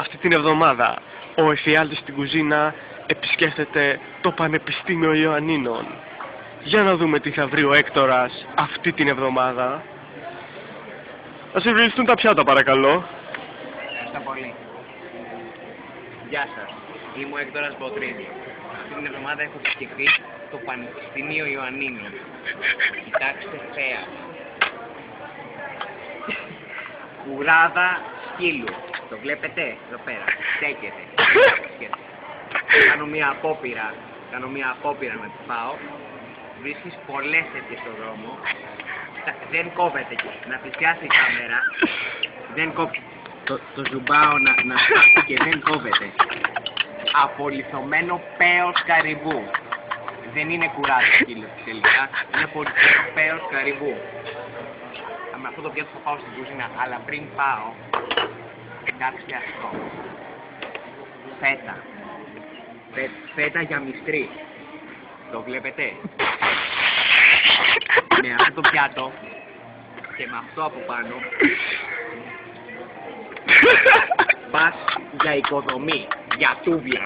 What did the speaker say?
Αυτή την εβδομάδα ο εφιάλτης στην κουζίνα επισκέφτεται το Πανεπιστήμιο Ιωαννίνων. Για να δούμε τι θα βρει ο Έκτορας αυτή την εβδομάδα. Θα σερβιριστούν τα πιάτα, παρακαλώ. Ευχαριστώ πολύ. Γεια σας. Είμαι ο Έκτορας Μποτρίδης. Αυτή την εβδομάδα έχω επισκεφθεί το Πανεπιστήμιο Ιωαννίνων. Κοιτάξτε θέα. Κουράδα σκύλου. Το βλέπετε εδώ πέρα. Στέκεται. Κάνω μία απόπειρα να τη πάω. Βρίσκεις πολλές τέτοιες στον δρόμο. Δεν κόβεται εκεί. Να πλησιάσει η κάμερα. Δεν κόβεται. Το ζουμπάω να φτάσει και δεν κόβεται. Απολιθωμένο πέος καρυβού. Δεν είναι κουράδα σκύλου τελικά. Είναι απολιθωμένο πέος καρυβού. Με αυτό το πιάτο θα πάω στην κουζίνα, αλλά πριν πάω, κοιτάξτε αυτό. Φέτα. Φέτα για μυστρή. Το βλέπετε. Με αυτό το πιάτο και με αυτό από πάνω πας για οικοδομή, για τούβλα.